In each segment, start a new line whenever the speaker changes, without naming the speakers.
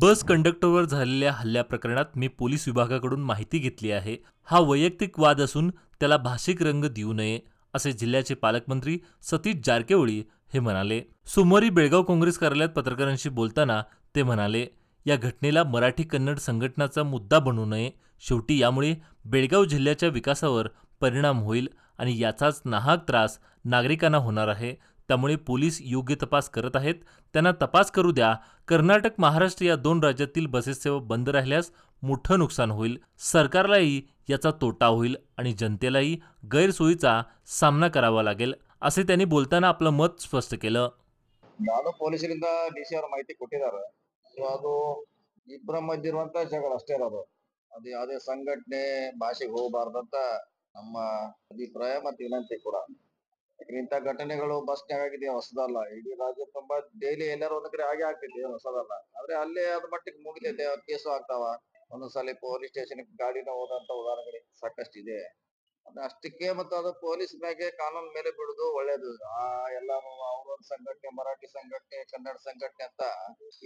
बस कंडक्टरवर झालेल्या हल्ल्या प्रकरणात मी पोलीस विभागाकडून माहिती घेतली आहे. हा वैयक्तिक वाद असून त्याला भाषिक रंग देऊ नये, असे जिल्ह्याचे पालकमंत्री सतीश जारकिहोळी हे म्हणाले. सोमवारी बेळगाव काँग्रेस कार्यालयात पत्रकारांशी बोलताना ते म्हणाले, या घटनेला मराठी कन्नड संघटनाचा मुद्दा बनू नये. शेवटी यामुळे बेळगाव जिल्ह्याच्या विकासावर परिणाम होईल आणि याचाच नाहक त्रास नागरिकांना होणार आहे. त्यामुळे पोलीस योग्य तपास करत आहेत. त्यांना तपास करू द्या. कर्नाटक महाराष्ट्र या दोन राज्यातील बसेस सेवा बंद राहिल्यास मोठं नुकसान होईल. सरकारलाही याचा तोटा होईल आणि जनतेलाही गैरसोयीचा सामना करावा लागेल, असे त्यांनी बोलताना आपलं मत स्पष्ट केलं.
ನಾನು ಪೊಲೀಸರಿಂದ ಡಿಸಿ ಅವ್ರ ಮಾಹಿತಿ ಕೊಟ್ಟಿದ್ದಾರೆ. ಸೊ ಅದು ಇಬ್ಬರ ಮಧ್ಯೆ ಇರುವಂತ ಜಗಳ ಅಷ್ಟೇ ಇರೋದು. ಅದು ಯಾವುದೇ ಸಂಘಟನೆ ಭಾಷೆಗೆ ಹೋಗಬಾರ್ದಂತ ನಮ್ಮ ಅಭಿಪ್ರಾಯ ಮತ್ತು ವಿನಂತಿ ಕೂಡ. ಯಾಕಂದ್ರೆ ಇಂಥ ಘಟನೆಗಳು ಬಸ್ನಾಗ ಆಗಿದೆ ಹೊಸದಲ್ಲ. ಇಡೀ ರಾಜ್ಯ ತುಂಬಾ ಡೈಲಿ ಎಲ್ಲಾರು ಒಂದ್ ಕಡೆ ಹಾಗೆ ಆಗ್ತೈತಿ, ಏನ್ ಹೊಸದಲ್ಲ. ಆದ್ರೆ ಅಲ್ಲೇ ಅದ್ ಮಟ್ಟಿಗೆ ಮುಗಿತೈತೆ, ಕೇಸು ಆಗ್ತಾವ. ಒಂದೊಂದ್ಸಲಿ ಪೊಲೀಸ್ ಸ್ಟೇಷನ್ ಗಾಡಿನ ಹೋದಂತ ಉದಾಹರಣೆ ಸಾಕಷ್ಟಿದೆ. ಅಷ್ಟಕ್ಕೆ ಮತ್ತು ಅದು ಪೊಲೀಸ್ ಮ್ಯಾಗೆ ಕಾನೂನ್ ಮೇಲೆ ಬಿಡುದು ಒಳ್ಳೇದು. ಎಲ್ಲಾನು ಅವ್ರೊಂದ್ ಸಂಘಟನೆ, ಮರಾಠಿ ಸಂಘಟನೆ, ಕನ್ನಡ ಸಂಘಟನೆ ಅಂತ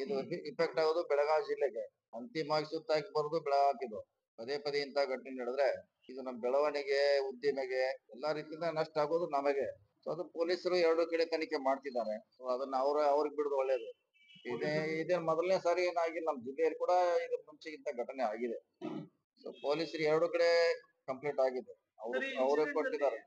ಇದು ಇಫೆಕ್ಟ್ ಆಗೋದು ಬೆಳಗಾವಿ ಜಿಲ್ಲೆಗೆ. ಅಂತಿಮವಾಗಿ ಸುತ್ತಾಕಿ ಬರುದು ಬೆಳಗಾವಿದು. ಪದೇ ಪದೇ ಇಂತ ಘಟನೆ ನಡೆದ್ರೆ ಇದು ನಮ್ ಬೆಳವಣಿಗೆ, ಉದ್ದಿಮೆಗೆ ಎಲ್ಲಾ ರೀತಿಯಿಂದ ನಷ್ಟ ಆಗೋದು ನಮಗೆ. ಸೊ ಅದು ಪೊಲೀಸರು ಎರಡು ಕಡೆ ತನಿಖೆ ಮಾಡ್ತಿದ್ದಾರೆ. ಸೊ ಅದನ್ನ ಅವ್ರಿಗೆ ಬಿಡುದು ಒಳ್ಳೇದು. ಇದೇ ಮೊದಲನೇ ಸಾರಿ ಏನಾಗಿಲ್ಲ, ನಮ್ ಜಿಲ್ಲೆಯಲ್ಲಿ ಕೂಡ ಇದು ಮುಂಚೆ ಇಂತ ಘಟನೆ ಆಗಿದೆ. ಸೊ ಪೊಲೀಸರು ಎರಡು ಕಡೆ ಕಂಪ್ಲೀಟ್ ಆಗಿದೆ. ಅವರೇ ಕೊಟ್ಟಿದ್ದಾರೆ.